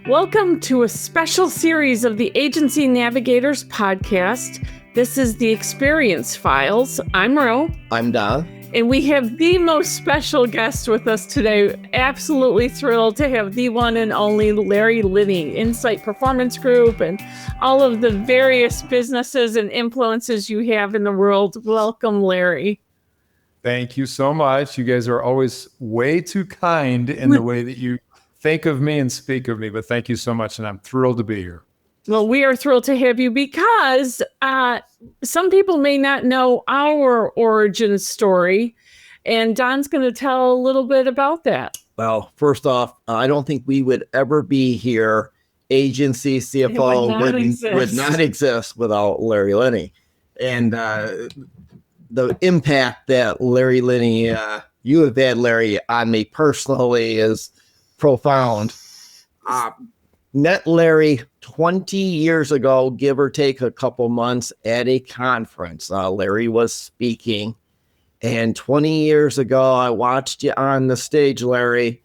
Welcome to a special series of the Agency Navigators podcast. This is the Experience Files. I'm Ro. I'm Don. And we have the most special guest with us today. Absolutely thrilled to have the one and only Larry Linne, Insight Performance Group, and all of the various businesses and influences you have in the world. Welcome, Larry. Thank you so much. You guys are always way too kind in the way that you think of me and speak of me, but thank you so much, and I'm thrilled to be here. Well, we are thrilled to have you because some people may not know our origin story, and Don's going to tell a little bit about that. Well, first off, I don't think we would ever be here. Agency CFO would not exist without Larry Linne. And the impact that Larry Linne, you have had, Larry, on me personally is profound. Met Larry 20 years ago, give or take a couple months, at a conference. Larry was speaking, and 20 years ago, I watched you on the stage, Larry.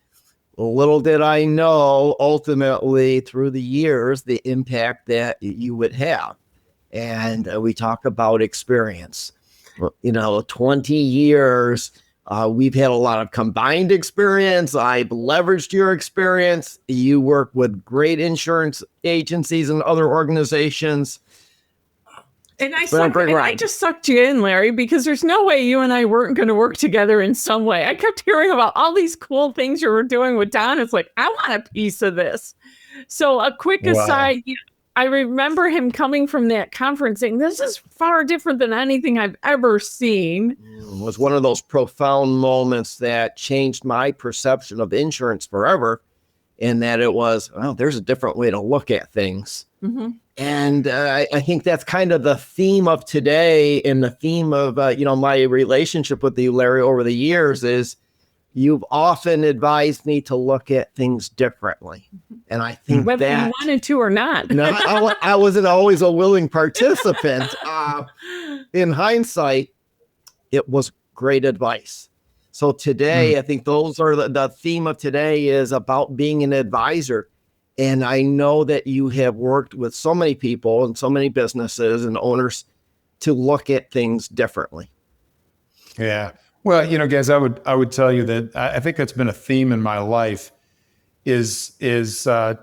Little did I know, ultimately, through the years, the impact that you would have. And we talk about experience. 20 years, we've had a lot of combined experience. I've leveraged your experience. You work with great insurance agencies and other organizations. And I just sucked you in, Larry, because there's no way you and I weren't going to work together in some way. I kept hearing about all these cool things you were doing with Don. It's like, I want a piece of this. So a quick aside, I remember him coming from that conference saying, this is far different than anything I've ever seen. It was one of those profound moments that changed my perception of insurance forever, in that it was, there's a different way to look at things. Mm-hmm. And I think that's kind of the theme of today, and the theme of, my relationship with you, Larry, over the years is you've often advised me to look at things differently. And I think whether you wanted to or not. No, I wasn't always a willing participant. In hindsight, it was great advice. So today, I think those are the theme of today is about being an advisor. And I know that you have worked with so many people and so many businesses and owners to look at things differently. Yeah. Well, guys, I would tell you that I think that's been a theme in my life is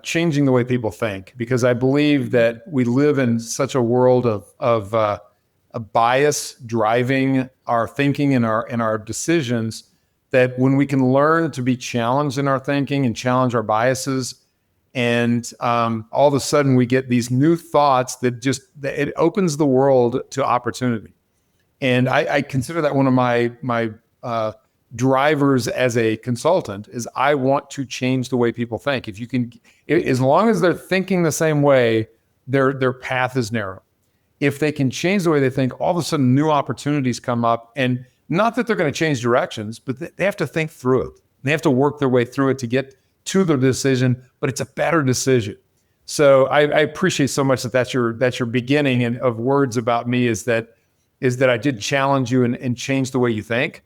changing the way people think, because I believe that we live in such a world of a bias driving our thinking and our decisions, that when we can learn to be challenged in our thinking and challenge our biases, and all of a sudden we get these new thoughts that it opens the world to opportunity. And I consider that one of my drivers as a consultant is I want to change the way people think. If you can, as long as they're thinking the same way, their path is narrow. If they can change the way they think, all of a sudden new opportunities come up, and not that they're going to change directions, but they have to think through it. They have to work their way through it to get to their decision, but it's a better decision. So I appreciate so much that's your beginning and of words about me is that I did challenge you and change the way you think.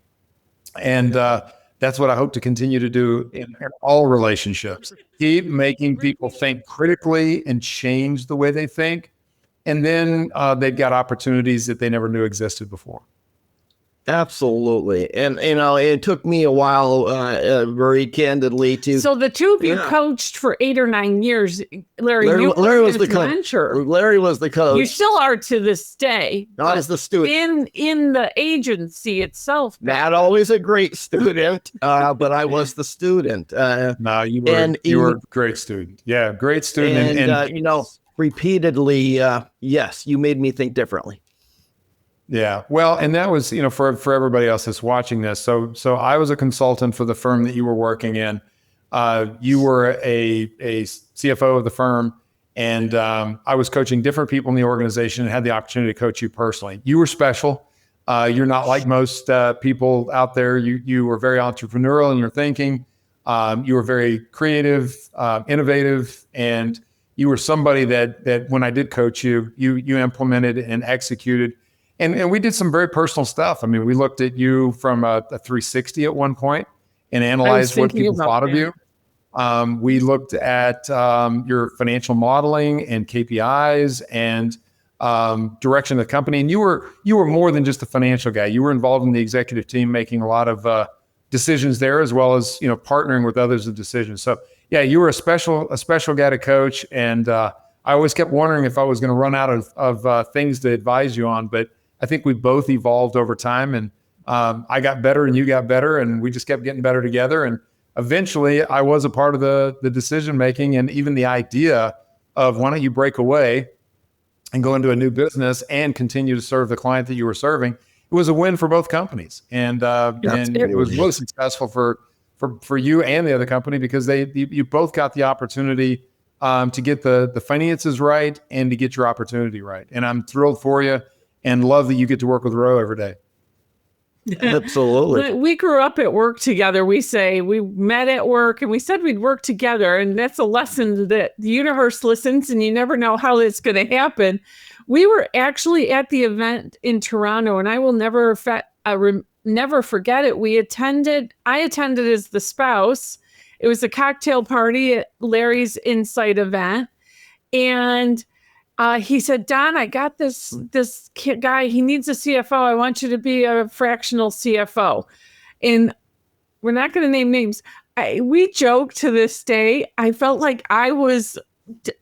And that's what I hope to continue to do in all relationships. Keep making people think critically and change the way they think. And then they've got opportunities that they never knew existed before. Absolutely. And, it took me a while, very candidly, to... So the two of you coached for 8 or 9 years. Larry was the mentor. Larry was the coach. You still are to this day. Not as the student. In the agency itself. Not always a great student, but I was the student. No, you were a great student. Yeah, great student. And repeatedly, yes, you made me think differently. Yeah. Well, and that was, for everybody else that's watching this. So I was a consultant for the firm that you were working in. You were a CFO of the firm, and I was coaching different people in the organization and had the opportunity to coach you personally. You were special. You're not like most people out there. You were very entrepreneurial in your thinking. You were very creative, innovative, and you were somebody that when I did coach you implemented and executed. And we did some very personal stuff. I mean, we looked at you from a 360 at one point and analyzed what people thought of you. We looked at your financial modeling and KPIs and direction of the company. And you were more than just a financial guy. You were involved in the executive team, making a lot of decisions there, as well as partnering with others in decisions. So yeah, you were a special guy to coach. And I always kept wondering if I was going to run out of things to advise you on. But I think we both evolved over time, and I got better and you got better, and we just kept getting better together. And eventually I was a part of the decision-making and even the idea of, why don't you break away and go into a new business and continue to serve the client that you were serving. It was a win for both companies. And it was really successful for you and the other company, because you both got the opportunity to get the finances right and to get your opportunity right. And I'm thrilled for you and love that you get to work with Roe every day. Absolutely. We grew up at work together. We say we met at work and we said we'd work together. And that's a lesson that the universe listens, and you never know how it's going to happen. We were actually at the event in Toronto, and I will never forget it. I attended as the spouse. It was a cocktail party at Larry's Insight event. And he said, Don, I got this guy. He needs a CFO. I want you to be a fractional CFO. And we're not going to name names. We joke to this day. I felt like I was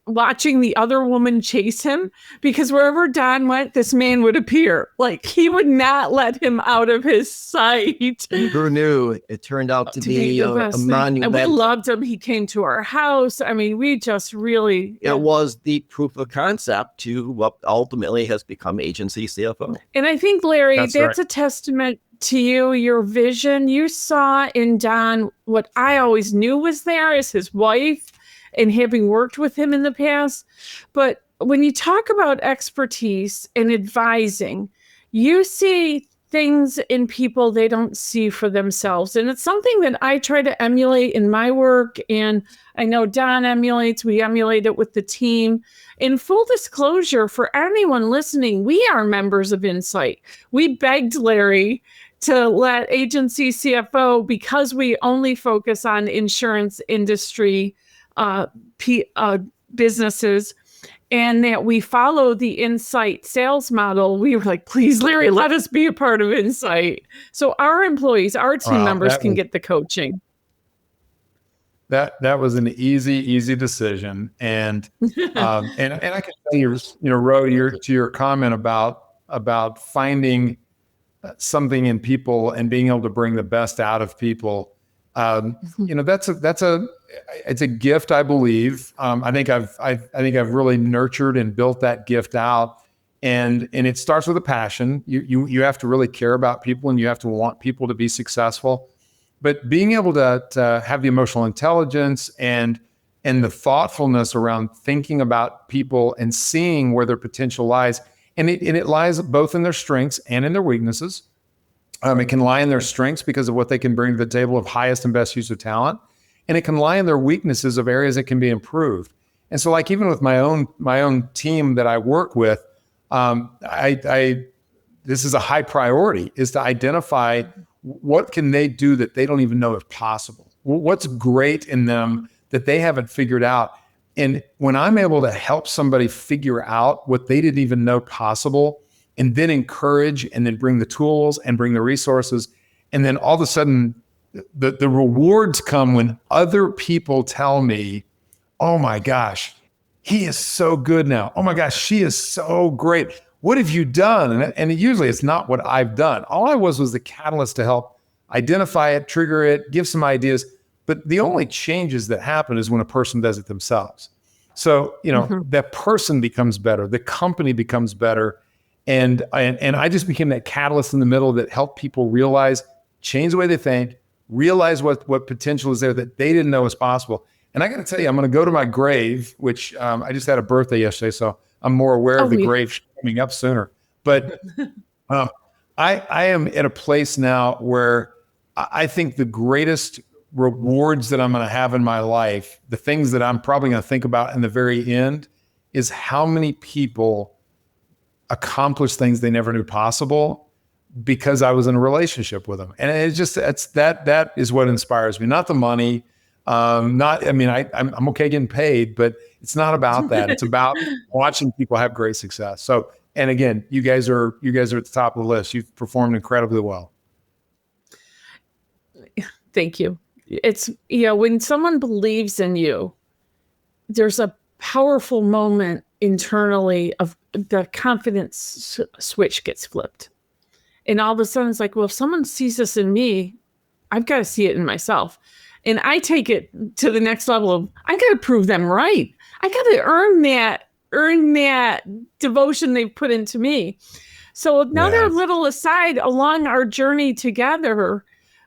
watching the other woman chase him, because wherever Don went, this man would appear. Like, he would not let him out of his sight. Who knew? It turned out to be a monument. And we loved him. He came to our house. I mean, we just really... It was the proof of concept to what ultimately has become agency CFO. And I think, Larry, that's right. A testament to you, your vision. You saw in Don what I always knew was there, is his wife, and having worked with him in the past. But when you talk about expertise and advising, you see things in people they don't see for themselves. And it's something that I try to emulate in my work. And I know Don emulates, we emulate it with the team. In full disclosure, for anyone listening, we are members of Insight. We begged Larry to let agency CFO, because we only focus on insurance industry businesses, and that we follow the Insight sales model. We were like, please, Larry, let us be a part of Insight, so our employees, our team members can get the coaching. That was an easy decision. And and I can tell you, Roe, to your comment about finding something in people and being able to bring the best out of people. It's a gift, I believe. I think I've really nurtured and built that gift out, and it starts with a passion. You have to really care about people, and you have to want people to be successful. But being able to have the emotional intelligence and the thoughtfulness around thinking about people and seeing where their potential lies, and it lies both in their strengths and in their weaknesses. It can lie in their strengths because of what they can bring to the table of highest and best use of talent. And it can lie in their weaknesses of areas that can be improved. And so, like, even with my own team that I work with, this is a high priority, is to identify what can they do that they don't even know is possible. What's great in them that they haven't figured out. And when I'm able to help somebody figure out what they didn't even know possible, and then encourage, and then bring the tools and bring the resources, and then all of a sudden the rewards come when other people tell me, oh my gosh, he is so good now. Oh my gosh, she is so great. What have you done? And usually it's not what I've done. All I was the catalyst to help identify it, trigger it, give some ideas. But the only changes that happen is when a person does it themselves. So, that person becomes better, the company becomes better. And I just became that catalyst in the middle that helped people realize, change the way they think, realize what potential is there that they didn't know was possible. And I got to tell you, I'm going to go to my grave, which I just had a birthday yesterday, so I'm more aware of the grave coming up sooner. But I am at a place now where I think the greatest rewards that I'm going to have in my life, the things that I'm probably going to think about in the very end, is how many people accomplish things they never knew possible because I was in a relationship with them. And that is what inspires me, not the money, I'm okay getting paid, but it's not about that. It's about watching people have great success. So, and again, you guys are at the top of the list. You've performed incredibly well. Thank you. It's, when someone believes in you, there's a powerful moment internally of the confidence switch gets flipped. And all of a sudden it's like, well, if someone sees this in me, I've got to see it in myself. And I take it to the next level of, I got to prove them right. I got to earn that devotion they've put into me. So now they're a little aside along our journey together.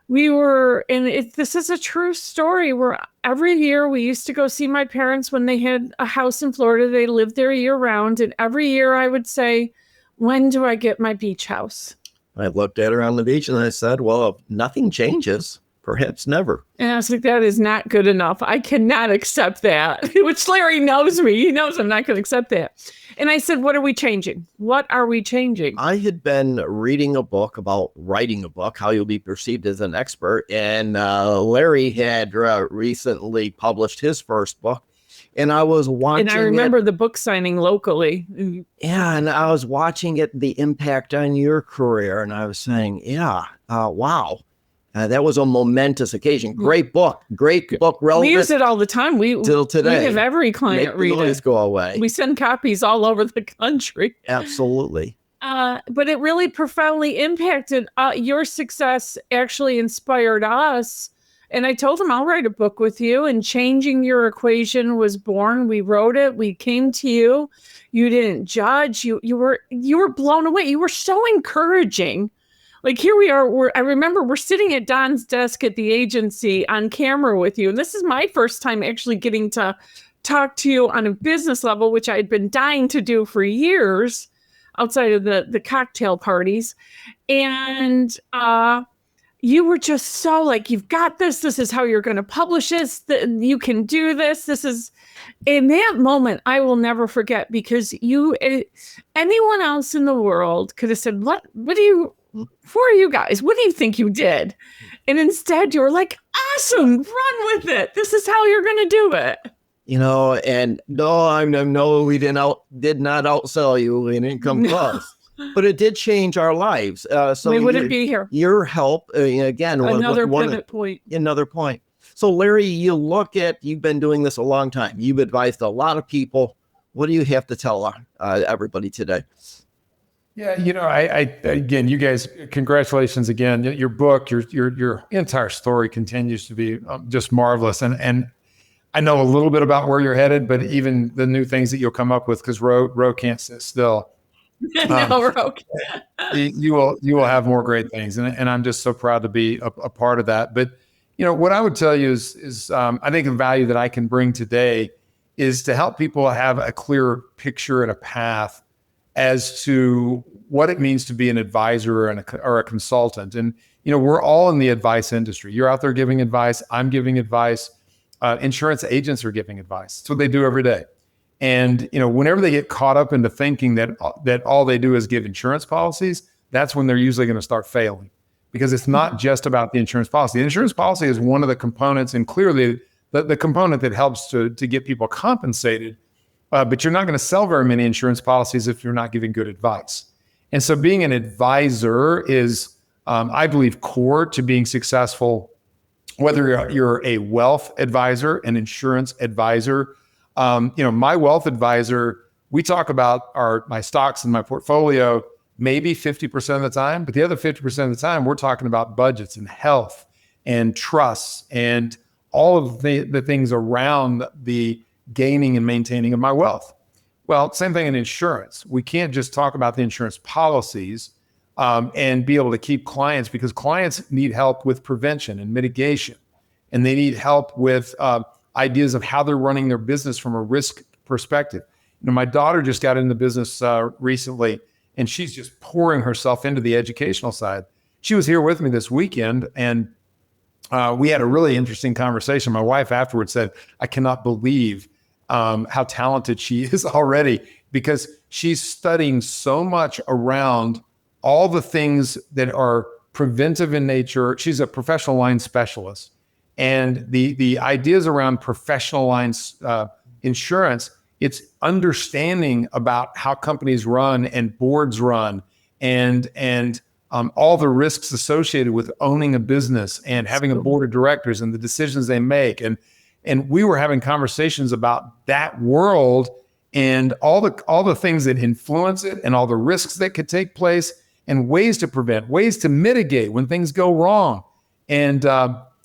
This is a true story where every year we used to go see my parents when they had a house in Florida. They lived there year round. And every year I would say, when do I get my beach house? I looked at her on the beach and I said, well, if nothing changes, perhaps never. And I was like, that is not good enough. I cannot accept that, which Larry knows me. He knows I'm not going to accept that. And I said, what are we changing? What are we changing? I had been reading a book about writing a book, how you'll be perceived as an expert. And Larry had recently published his first book. And I was watching. And I remember the book signing locally. Yeah. And I was watching it, the impact on your career. And I was saying, wow. That was a momentous occasion. Great book. Relevant. We use it all the time. Till today. We have every client read it. Go away. We send copies all over the country. Absolutely. But it really profoundly impacted your success. Actually inspired us. And I told him, I'll write a book with you. And Changing Your Equation was born. We wrote it. We came to you. You didn't judge. You were blown away. You were so encouraging. Like, here we are. I remember we're sitting at Don's desk at the agency on camera with you. And this is my first time actually getting to talk to you on a business level, which I had been dying to do for years outside of the cocktail parties. And you were just so like, you've got this. This is how you're going to publish this. You can do this. This is, in that moment, I will never forget, because anyone else in the world could have said, who are you guys? What do you think you did? And instead you were like, awesome, run with it. This is how you're going to do it. And no, we did not outsell you. We didn't come close. But it did change our lives. So we wouldn't be here. Your help, again, another pivot point. Another point. So Larry, you've been doing this a long time. You've advised a lot of people. What do you have to tell everybody today? Yeah, again, you guys, congratulations again. Your book, your entire story continues to be just marvelous. And I know a little bit about where you're headed, but even the new things that you'll come up with, because Roe can't sit still. No, Roe. You will have more great things, and I'm just so proud to be a part of that. But what I would tell you is I think the value that I can bring today is to help people have a clear picture and a path as to what it means to be an advisor or a consultant. And, we're all in the advice industry. You're out there giving advice. I'm giving advice. Insurance agents are giving advice. That's what they do every day. And, whenever they get caught up into thinking that all they do is give insurance policies, that's when they're usually going to start failing, because it's not just about the insurance policy. The insurance policy is one of the components, and clearly the component that helps to get people compensated. But you're not going to sell very many insurance policies if you're not giving good advice. And so being an advisor is, I believe, core to being successful, whether you're a wealth advisor, an insurance advisor. My wealth advisor, we talk about my stocks and my portfolio maybe 50% of the time, but the other 50% of the time, we're talking about budgets and health and trusts and all of the things around the gaining and maintaining of my wealth. Well, same thing in insurance. We can't just talk about the insurance policies and be able to keep clients, because clients need help with prevention and mitigation, and they need help with ideas of how they're running their business from a risk perspective. My daughter just got into business recently, and she's just pouring herself into the educational side. She was here with me this weekend, and we had a really interesting conversation. My wife afterwards said, I cannot believe how talented she is already, because she's studying so much around all the things that are preventive in nature. She's a professional line specialist, And the ideas around professional lines insurance, it's understanding about how companies run and boards run and all the risks associated with owning a business and having a board of directors and the decisions they make. And we were having conversations about that world and all the things that influence it and all the risks that could take place and ways to prevent, ways to mitigate when things go wrong. And,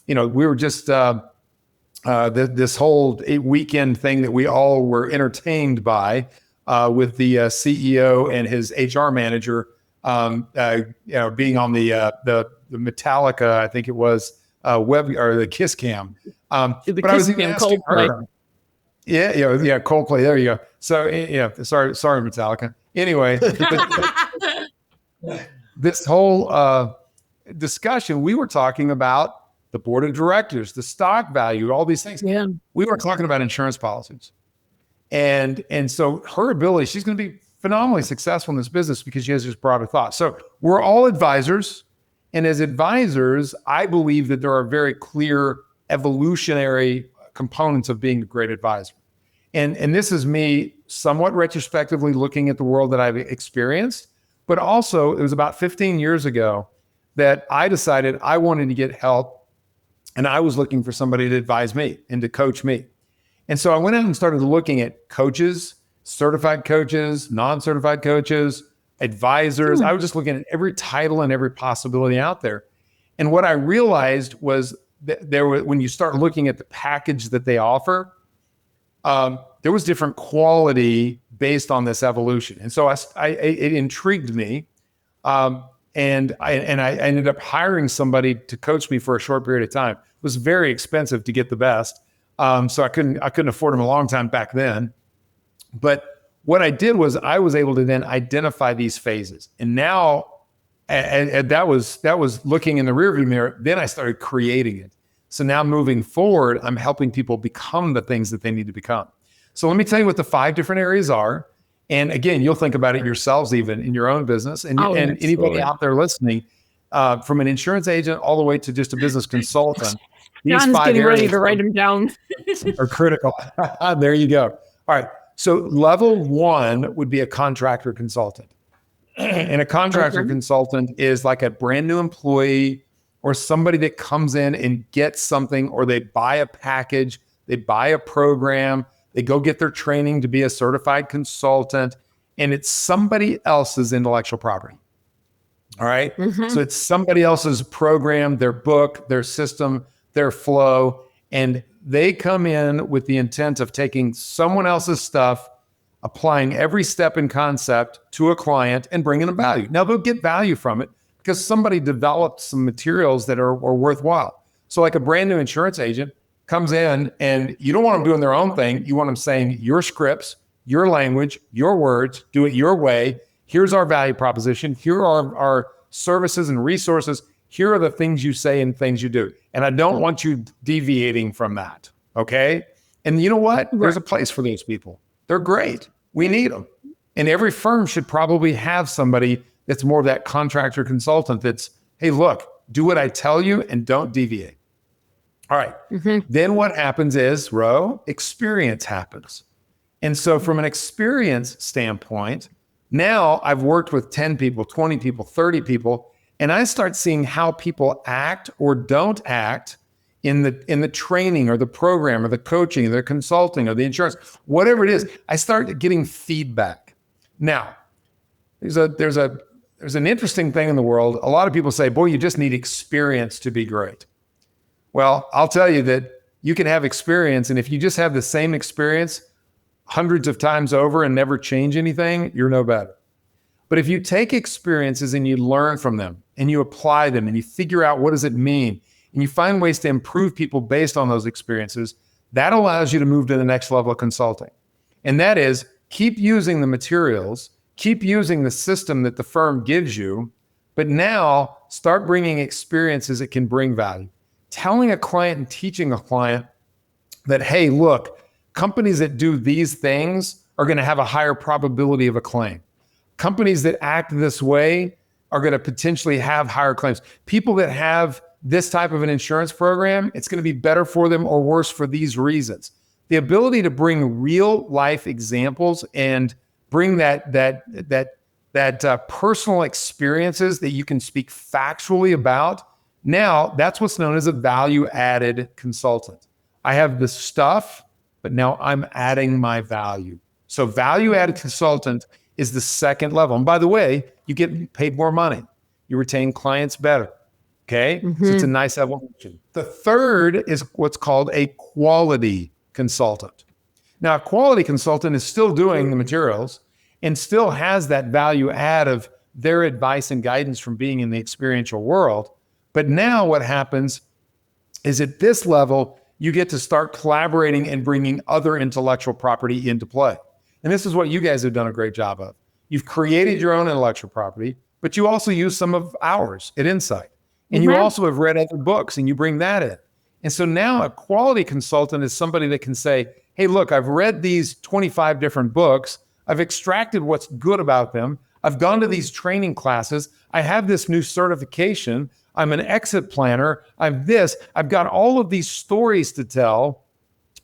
we were just this whole weekend thing that we all were entertained by with the CEO and his HR manager, being on the Metallica, I think it was web or the Kiss Cam. But I was even asking her. Yeah, Coldplay. There you go. So sorry, Metallica. Anyway, this whole discussion, we were talking about the board of directors, the stock value, all these things. Yeah. We were talking about insurance policies. And so her ability, she's going to be phenomenally successful in this business because she has this broader thought. So we're all advisors. And as advisors, I believe that there are very clear evolutionary components of being a great advisor. And this is me somewhat retrospectively looking at the world that I've experienced, but also it was about 15 years ago that I decided I wanted to get help. And I was looking for somebody to advise me and to coach me. And so I went out and started looking at coaches, certified coaches, non-certified coaches, advisors. I was just looking at every title and every possibility out there. And what I realized was that when you start looking at the package that they offer, there was different quality based on this evolution. And so it intrigued me. And I ended up hiring somebody to coach me for a short period of time. It was very expensive to get the best. So I couldn't afford him a long time back then. But what I did was I was able to then identify these phases. And now and that was looking in the rearview mirror. Then I started creating it. So now moving forward, I'm helping people become the things that they need to become. So let me tell you what the 5 different areas are. And again, you'll think about it yourselves, even in your own business. And anybody out there listening, from an insurance agent all the way to just a business consultant. John's getting ready to write them down. Are critical. There you go. All right. So level 1 would be a contractor consultant. And a contractor consultant is like a brand new employee or somebody that comes in and gets something, or they buy a package, they buy a program, they go get their training to be a certified consultant, and it's somebody else's intellectual property. All right. So it's somebody else's program, their book, their system, their flow, and they come in with the intent of taking someone else's stuff, applying every step and concept to a client and bringing them value. Now they'll get value from it because somebody developed some materials that are worthwhile. So like a brand new insurance agent comes in and you don't want them doing their own thing. You want them saying your scripts, your language, your words, do it your way. Here's our value proposition. Here are our services and resources. Here are the things you say and things you do. And I don't want you deviating from that. Okay. And you know what? There's a place for those people. They're great. We need them. And every firm should probably have somebody that's more of that contractor consultant that's, hey, look, do what I tell you and don't deviate. All right. Then what happens is, Ro, experience happens. And so from an experience standpoint, now I've worked with 10 people, 20 people, 30 people, and I start seeing how people act or don't act in the training or the program or the coaching, or the consulting or the insurance, whatever it is. I start getting feedback. Now, there's an interesting thing in the world. A lot of people say, boy, you just need experience to be great. Well, I'll tell you that you can have experience, and if you just have the same experience hundreds of times over and never change anything, you're no better. But if you take experiences and you learn from them and you apply them and you figure out what does it mean, and you find ways to improve people based on those experiences, that allows you to move to the next level of consulting. And that is, keep using the materials, keep using the system that the firm gives you, but now start bringing experiences that can bring value. Telling a client and teaching a client that, hey, look, companies that do these things are going to have a higher probability of a claim. Companies that act this way are going to potentially have higher claims. People that have this type of an insurance program, it's going to be better for them or worse for these reasons. The ability to bring real life examples and bring that personal experiences that you can speak factually about. Now, that's what's known as a value-added consultant. I have the stuff, but now I'm adding my value. So value-added consultant is the second level. And by the way, you get paid more money. You retain clients better. Okay? So it's a nice evolution. The third is what's called a quality consultant. Now, a quality consultant is still doing the materials and still has that value add of their advice and guidance from being in the experiential world. But now what happens is at this level, you get to start collaborating and bringing other intellectual property into play. And this is what you guys have done a great job of. You've created your own intellectual property, but you also use some of ours at Insight. And you also have read other books and you bring that in. And so now a quality consultant is somebody that can say, hey, look, I've read these 25 different books. I've extracted what's good about them. I've gone to these training classes. I have this new certification. I'm an exit planner. I've got all of these stories to tell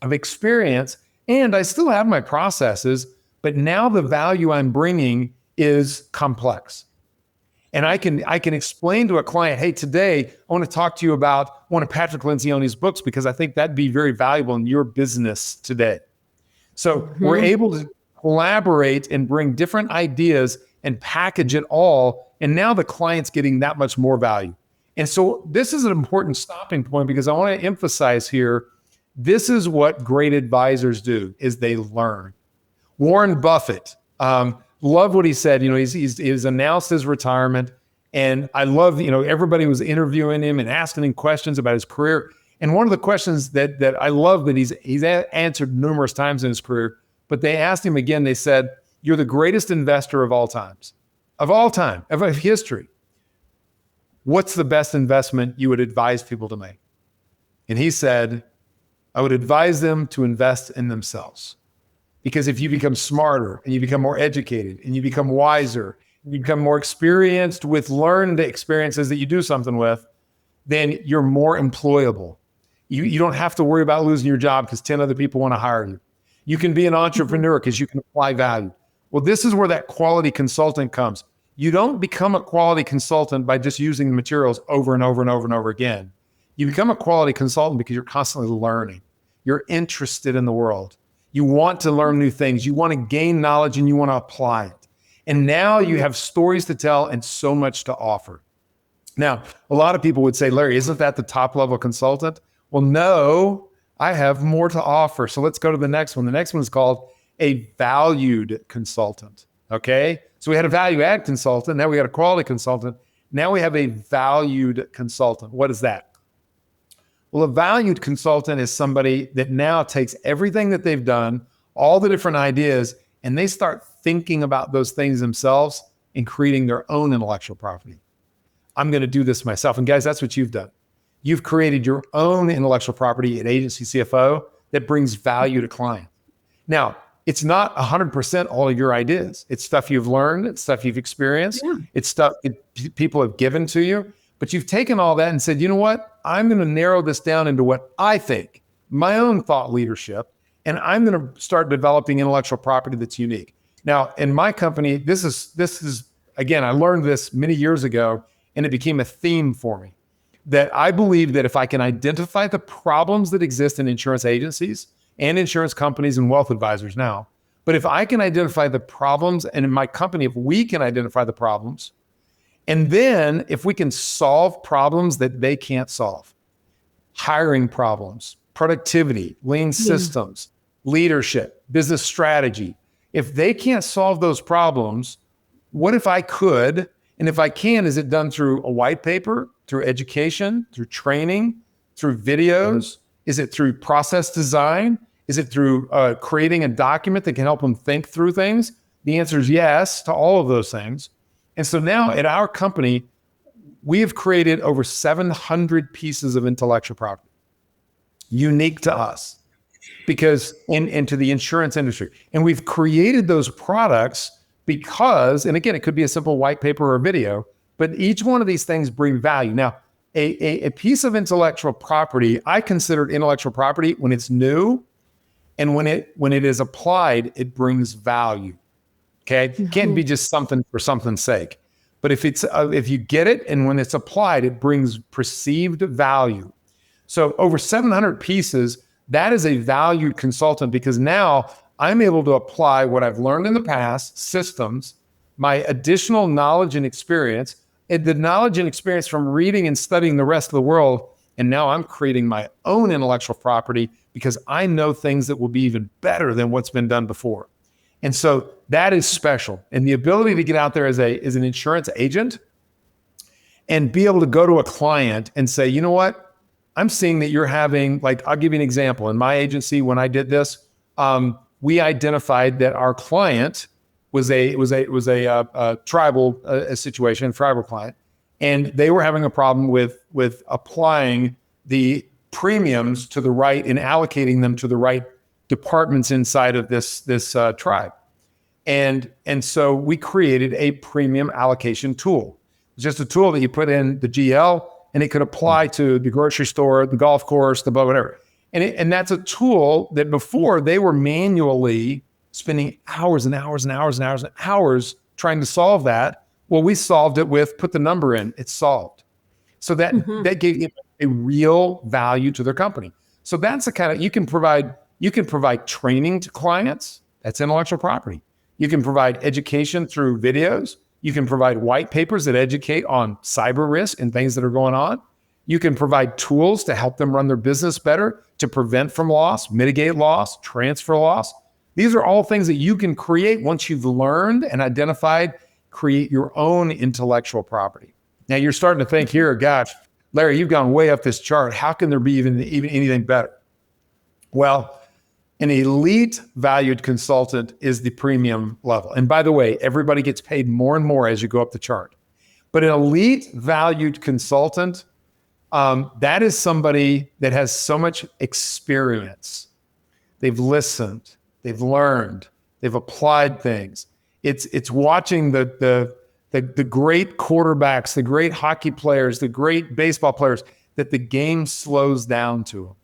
of experience, and I still have my processes, but now the value I'm bringing is complex. And I can explain to a client, hey, today I want to talk to you about one of Patrick Lencioni's books because I think that'd be very valuable in your business today. So we're able to collaborate and bring different ideas and package it all. And now the client's getting that much more value. And so this is an important stopping point because I want to emphasize here, this is what great advisors do, is they learn. Warren Buffett, love what he said. He's announced his retirement, and I love, everybody was interviewing him and asking him questions about his career. And one of the questions that I love that he's answered numerous times in his career, but they asked him again, they said, you're the greatest investor of all time, of history. What's the best investment you would advise people to make? And he said, I would advise them to invest in themselves. Because if you become smarter and you become more educated and you become wiser, and you become more experienced with learned experiences that you do something with, then you're more employable. You don't have to worry about losing your job because 10 other people want to hire you. You can be an entrepreneur because you can apply value. Well, this is where that quality consultant comes. You don't become a quality consultant by just using the materials over and over and over and over again. You become a quality consultant because you're constantly learning. You're interested in the world. You want to learn new things. You want to gain knowledge and you want to apply it. And now you have stories to tell and so much to offer. Now, a lot of people would say, Larry, isn't that the top level consultant? Well, no, I have more to offer. So let's go to the next one. The next one is called a valued consultant. Okay. So we had a value add consultant. Now we got a quality consultant. Now we have a valued consultant. What is that? Well, a valued consultant is somebody that now takes everything that they've done, all the different ideas, and they start thinking about those things themselves and creating their own intellectual property. I'm going to do this myself. And guys, that's what you've done. You've created your own intellectual property at Agency CFO that brings value to clients. Now, it's not 100% all of your ideas. It's stuff you've learned. It's stuff you've experienced. Yeah. It's stuff people have given to you. But you've taken all that and said, you know what? I'm going to narrow this down into what I think, my own thought leadership, and I'm going to start developing intellectual property that's unique. Now, in my company, this is again, I learned this many years ago, and it became a theme for me, that I believe that if I can identify the problems that exist in insurance agencies and insurance companies and wealth advisors now, but if I can identify the problems, and in my company, if we can identify the problems, and then if we can solve problems that they can't solve, hiring problems, productivity, lean systems, leadership, business strategy, if they can't solve those problems, what if I could? And if I can, is it done through a white paper, through education, through training, through videos? Is it through process design? Is it through creating a document that can help them think through things? The answer is yes to all of those things. And so now at our company, we have created over 700 pieces of intellectual property, unique to us, because into the insurance industry. And we've created those products because, and again, it could be a simple white paper or a video, but each one of these things bring value. Now, a piece of intellectual property, I consider intellectual property when it's new, and when it is applied, it brings value. Okay, it can't be just something for something's sake. But if you get it, and when it's applied, it brings perceived value. So over 700 pieces, that is a valued consultant, because now I'm able to apply what I've learned in the past, systems, my additional knowledge and experience, and the knowledge and experience from reading and studying the rest of the world. And now I'm creating my own intellectual property because I know things that will be even better than what's been done before. And so that is special. And the ability to get out there as an insurance agent and be able to go to a client and say, you know what, I'm seeing that you're having, like, I'll give you an example. In my agency, when I did this, we identified that our client was a tribal situation, tribal client, and they were having a problem with applying the premiums to the right and allocating them to the right departments inside of this tribe. And so we created a premium allocation tool. It's just a tool that you put in the GL, and it could apply to the grocery store, the golf course, the whatever. And that's a tool that before they were manually spending hours and hours and hours and hours and hours trying to solve that. Well, we solved it with put the number in, it's solved. So that gave a real value to their company. So that's the kind of, you can provide training to clients. That's intellectual property. You can provide education through videos. You can provide white papers that educate on cyber risk and things that are going on. You can provide tools to help them run their business better, to prevent from loss, mitigate loss, transfer loss. These are all things that you can create once you've learned and identified, create your own intellectual property. Now you're starting to think here, gosh, Larry, you've gone way up this chart. How can there be even anything better? Well, an elite valued consultant is the premium level. And by the way, everybody gets paid more and more as you go up the chart. But an elite valued consultant, that is somebody that has so much experience. They've listened, they've learned, they've applied things. It's watching the great quarterbacks, the great hockey players, the great baseball players, that the game slows down to them.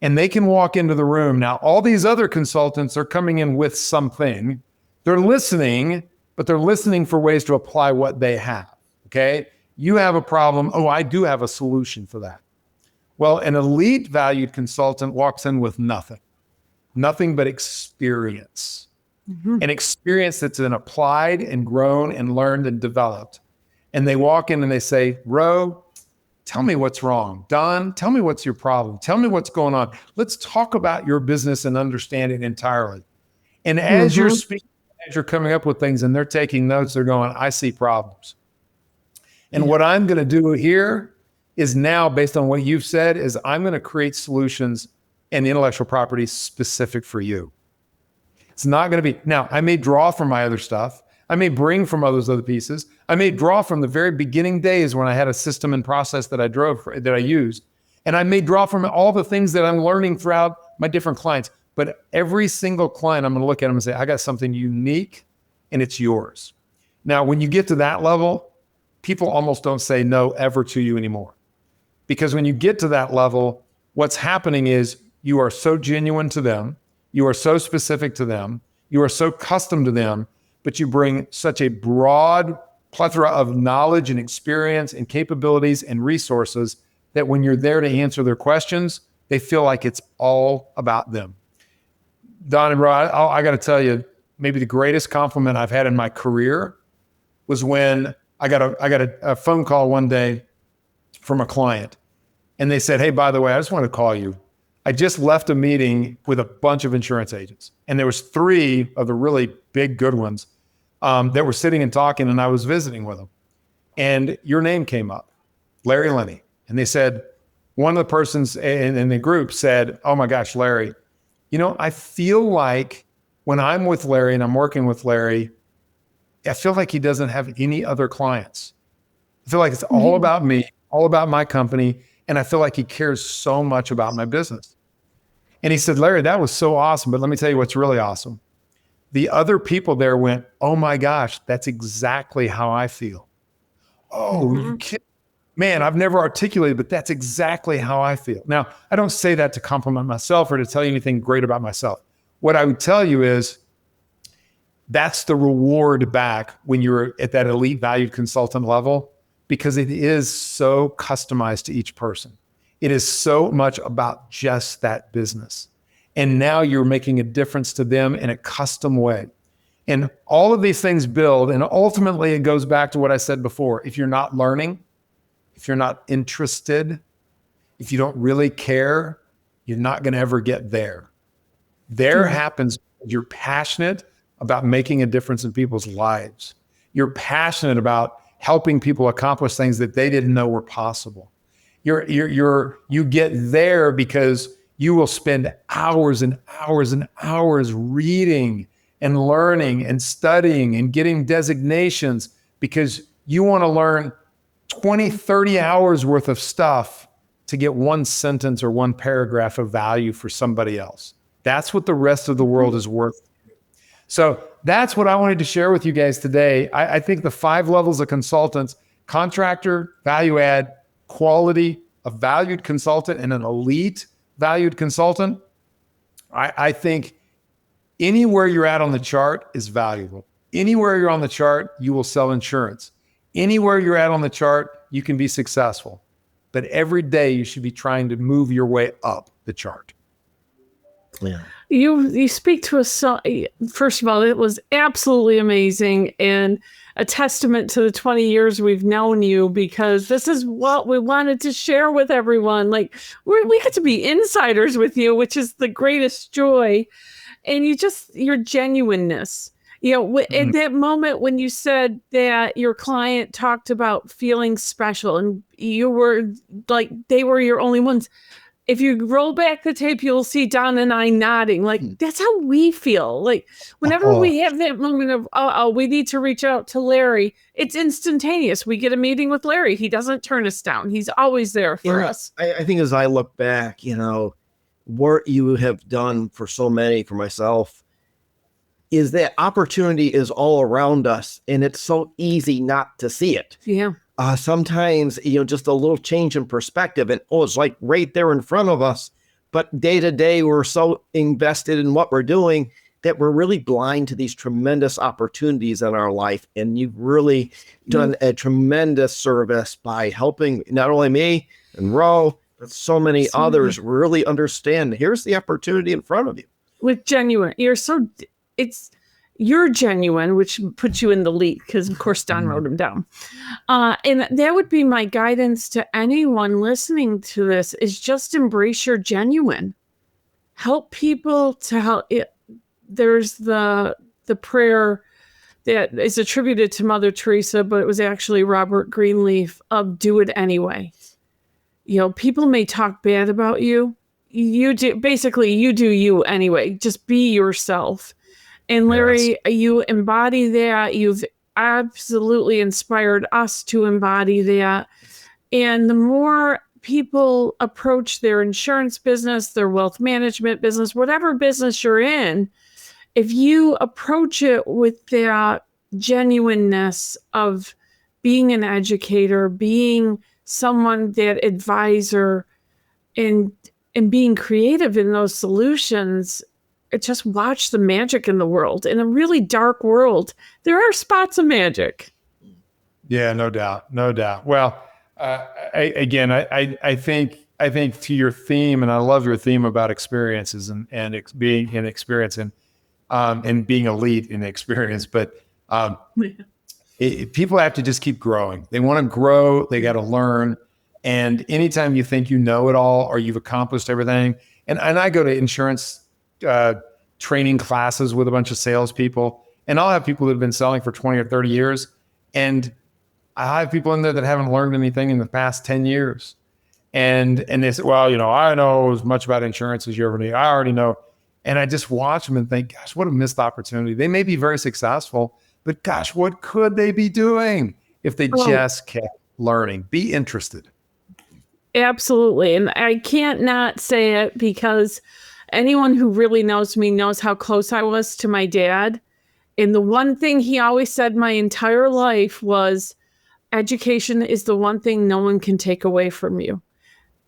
And they can walk into the room. Now, all these other consultants are coming in with something. They're listening, but they're listening for ways to apply what they have, okay? You have a problem. Oh, I do have a solution for that. Well, an elite valued consultant walks in with nothing but experience. An experience that's been applied and grown and learned and developed. And they walk in and they say, Roe, tell me what's wrong. Don, tell me what's your problem. Tell me what's going on. Let's talk about your business and understand it entirely. And as you're speaking, as you're coming up with things and they're taking notes, they're going, I see problems. And what I'm going to do here is now, based on what you've said, is I'm going to create solutions and intellectual property specific for you. It's not going to be, now I may draw from my other stuff. I may bring from those other pieces. I may draw from the very beginning days when I had a system and process that I used. And I may draw from all the things that I'm learning throughout my different clients. But every single client, I'm going to look at them and say, I got something unique and it's yours. Now, when you get to that level, people almost don't say no ever to you anymore. Because when you get to that level, what's happening is you are so genuine to them. You are so specific to them. You are so custom to them, but you bring such a broad plethora of knowledge and experience and capabilities and resources that when you're there to answer their questions, they feel like it's all about them. Don and Roe, I got to tell you, maybe the greatest compliment I've had in my career was when I got a phone call one day from a client, and they said, hey, by the way, I just want to call you. I just left a meeting with a bunch of insurance agents, and there was 3 of the really big good ones that were sitting and talking, and I was visiting with them. And your name came up, Larry Linne. And they said, one of the persons in the group said, oh my gosh, Larry, you know, I feel like when I'm with Larry and I'm working with Larry, I feel like he doesn't have any other clients. I feel like it's all about me, all about my company. And I feel like he cares so much about my business. And he said, Larry, that was so awesome. But let me tell you what's really awesome. The other people there went, oh my gosh, that's exactly how I feel. Oh, you kidding? man, I've never articulated, but that's exactly how I feel. Now, I don't say that to compliment myself or to tell you anything great about myself. What I would tell you is that's the reward back when you're at that elite valued consultant level, because it is so customized to each person. It is so much about just that business. And now you're making a difference to them in a custom way. And all of these things build, and ultimately it goes back to what I said before. If you're not learning, if you're not interested, if you don't really care, you're not going to ever get there. There happens, you're passionate about making a difference in people's lives. You're passionate about helping people accomplish things that they didn't know were possible. You get there because you will spend hours and hours and hours reading and learning and studying and getting designations because you want to learn 20, 30 hours worth of stuff to get one sentence or one paragraph of value for somebody else. That's what the rest of the world is worth. So that's what I wanted to share with you guys today. I think the 5 levels of consultants: contractor, value add, quality, a valued consultant, and an elite valued consultant. I think anywhere you're at on the chart is valuable. Anywhere you're on the chart, you will sell insurance. Anywhere you're at on the chart, you can be successful. But every day you should be trying to move your way up the chart. Yeah. You speak to us. First of all, it was absolutely amazing and a testament to the 20 years we've known you, because this is what we wanted to share with everyone. Like we get to be insiders with you, which is the greatest joy. And your genuineness, at that moment when you said that your client talked about feeling special and you were like, they were your only ones. If you roll back the tape, you'll see Don and I nodding. Like, that's how we feel. Like, whenever we have that moment of, we need to reach out to Larry, it's instantaneous. We get a meeting with Larry. He doesn't turn us down. He's always there for us. I think as I look back, what you have done for so many, for myself, is that opportunity is all around us, and it's so easy not to see it. Yeah. Sometimes, just a little change in perspective and, it's like right there in front of us. But day to day, we're so invested in what we're doing that we're really blind to these tremendous opportunities in our life. And you've really done a tremendous service by helping not only me and Roe, but so many others really understand, here's the opportunity in front of you. With genuine, you're genuine, which puts you in the lead because, of course, Don wrote them down. And that would be my guidance to anyone listening to this, is just embrace your genuine. Help people to help. There's the prayer that is attributed to Mother Teresa, but it was actually Robert Greenleaf, of do it anyway. People may talk bad about you. You do you anyway. Just be yourself. And Larry, you embody that. You've absolutely inspired us to embody that. And the more people approach their insurance business, their wealth management business, whatever business you're in, if you approach it with that genuineness of being an educator, being someone, that advisor, and being creative in those solutions, just watch the magic in the world. In a really dark world, there are spots of magic. Yeah, no doubt. Well, I think to your theme, and I love your theme about experiences and being an experience and being elite in experience. But people have to just keep growing. They want to grow. They got to learn. And anytime you think you know it all or you've accomplished everything, and I go to insurance training classes with a bunch of salespeople, and I'll have people that have been selling for 20 or 30 years. And I have people in there that haven't learned anything in the past 10 years. And they say, well, I know as much about insurance as you ever need. I already know. And I just watch them and think, gosh, what a missed opportunity. They may be very successful, but gosh, what could they be doing if they just kept learning? Be interested. Absolutely. And I can't not say it, because anyone who really knows me knows how close I was to my dad. And the one thing he always said my entire life was, education is the one thing no one can take away from you.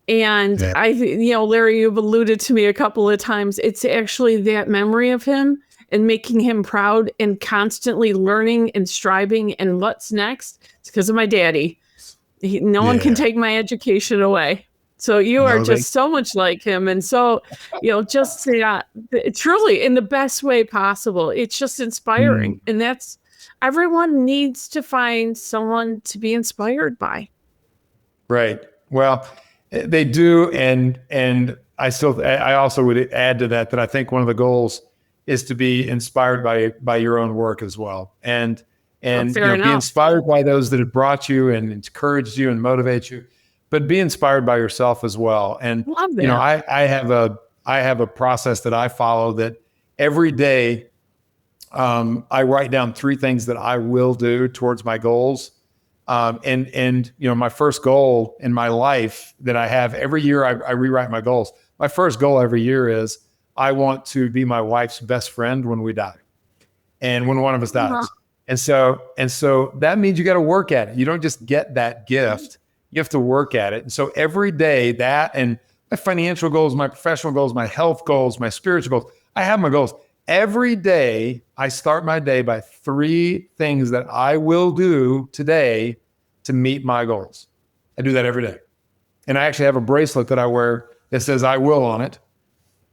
And Larry, you've alluded to me a couple of times. It's actually that memory of him and making him proud and constantly learning and striving. And what's next? It's because of my daddy. No one can take my education away. So you are just so much like him. And so, just truly in the best way possible. It's just inspiring. And everyone needs to find someone to be inspired by. Right. Well, they do. And I also would add to that I think one of the goals is to be inspired by your own work as well. And be inspired by those that have brought you and encouraged you and motivate you, but be inspired by yourself as well. And, I have a process that I follow that every day, I write down 3 things that I will do towards my goals. My first goal in my life that I have every year, I rewrite my goals. My first goal every year is I want to be my wife's best friend when we die and when one of us dies. And so that means you got to work at it. You don't just get that gift. You have to work at it. And so every day that, and my financial goals, my professional goals, my health goals, my spiritual goals, I have my goals. Every day I start my day by 3 things that I will do today to meet my goals. I do that every day. And I actually have a bracelet that I wear that says I will on it.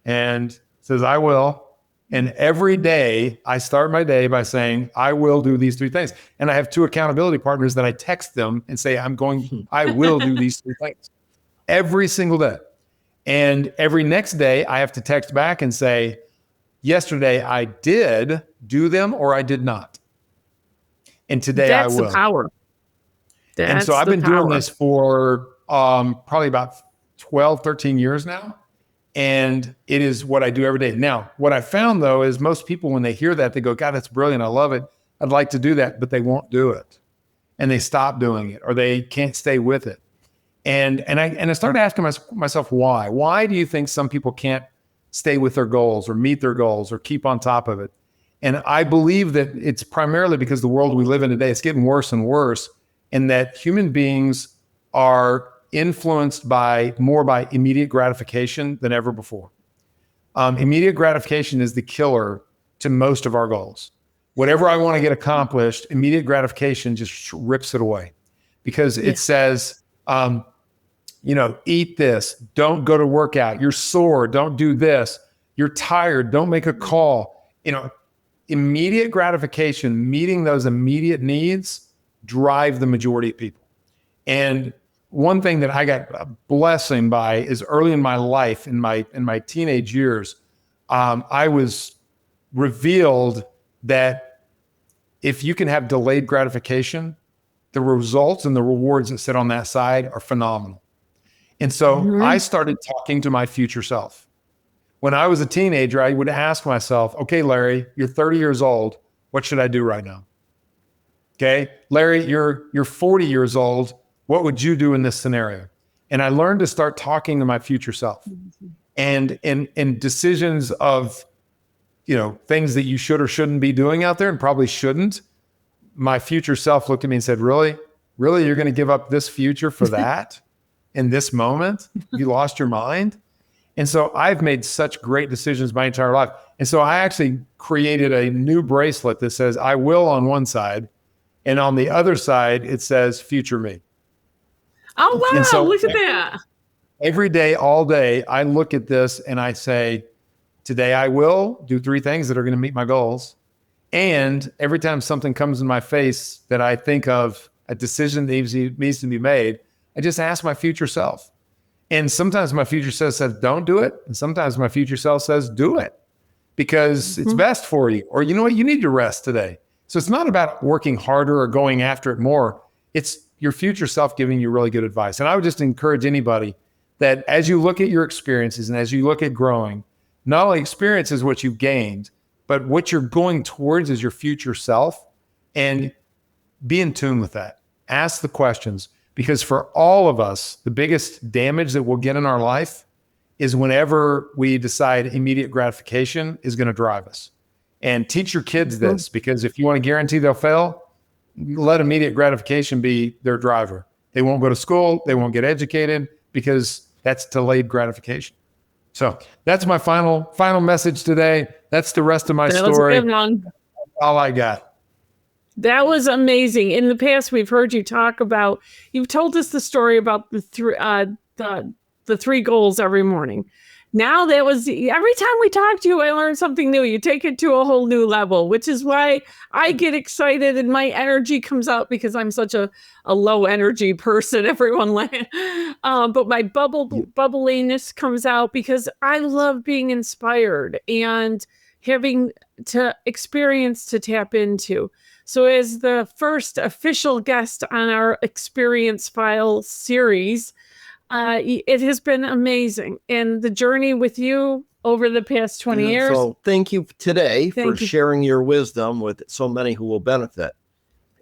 And it says I will. And every day I start my day by saying, I will do these 3 things. And I have 2 accountability partners that I text them and say, I will do these 3 things every single day. And every next day I have to text back and say, yesterday I did do them or I did not. And today I will. That's the power. And so I've been doing this for probably about 12, 13 years now. And it is what I do every day. Now, what I found though, is most people, when they hear that, they go, God, that's brilliant. I love it. I'd like to do that, but they won't do it. And they stop doing it or they can't stay with it. And I started asking myself, why? Why do you think some people can't stay with their goals or meet their goals or keep on top of it? And I believe that it's primarily because the world we live in today, it's getting worse and worse, and that human beings are influenced more by immediate gratification than ever before. Immediate gratification is the killer to most of our goals. Whatever I want to get accomplished, immediate gratification just rips it away because it says, eat this, don't go to work out, you're sore, don't do this, you're tired, don't make a call. Immediate gratification, meeting those immediate needs drive the majority of people. And one thing that I got a blessing by is early in my life, in my teenage years, I was revealed that if you can have delayed gratification, the results and the rewards that sit on that side are phenomenal. And so I started talking to my future self. When I was a teenager, I would ask myself, okay, Larry, you're 30 years old. What should I do right now? Okay, Larry, you're 40 years old. What would you do in this scenario? And I learned to start talking to my future self and decisions of, things that you should or shouldn't be doing out there and probably shouldn't. My future self looked at me and said, really, you're going to give up this future for that in this moment? You lost your mind? And so I've made such great decisions my entire life. And so I actually created a new bracelet that says, I will on one side. And on the other side, it says future me. Oh, wow. And so look at that. Every day, all day, I look at this and I say, today I will do 3 things that are going to meet my goals. And every time something comes in my face that I think of a decision that needs to be made, I just ask my future self. And sometimes my future self says, don't do it. And sometimes my future self says, do it because it's best for you. Or you know what? You need to rest today. So it's not about working harder or going after it more. It's your future self giving you really good advice. And I would just encourage anybody that as you look at your experiences and as you look at growing, not only experience is what you've gained, but what you're going towards is your future self, and be in tune with that. Ask the questions, because for all of us, the biggest damage that we'll get in our life is whenever we decide immediate gratification is going to drive us. And teach your kids this, because if you want to guarantee they'll fail, let immediate gratification be their driver. They won't go to school. They won't get educated because that's delayed gratification. So that's my final message today. That's the rest of my story. All I got. That was amazing. In the past, we've heard you talk about, you've told us the story about the three goals every morning. Now that was, every time we talk to you, I learn something new. You take it to a whole new level, which is why I get excited and my energy comes out, because I'm such a low energy person, everyone. But my bubbliness comes out because I love being inspired and having to experience to tap into. So as the first official guest on our Experience File series, it has been amazing. And the journey with you over the past 20 years. So thank you today for sharing your wisdom with so many who will benefit.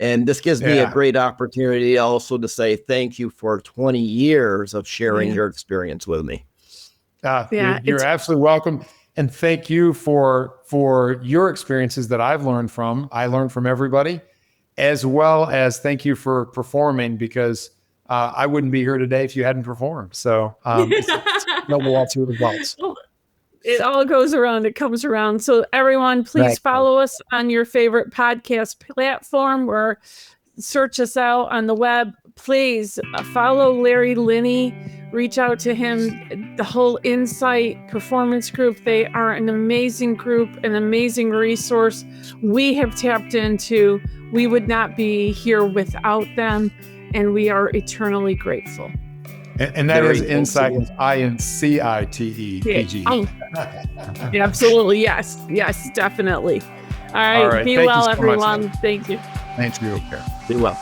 And this gives me a great opportunity also to say thank you for 20 years of sharing your experience with me. You're absolutely welcome. And thank you for your experiences that I've learned from. I learned from everybody, as well as thank you for performing, because I wouldn't be here today if you hadn't performed. So it's noble all two results. It all goes around. It comes around. So everyone, please follow us on your favorite podcast platform, or search us out on the web. Please follow Larry Linne. Reach out to him. The whole Insight Performance Group. They are an amazing group, an amazing resource we have tapped into. We would not be here without them. And we are eternally grateful. And that is Insight, INCITE PG. Absolutely. Yes. Yes, definitely. All right. Be well, everyone. Thank you. Thank you. Be well.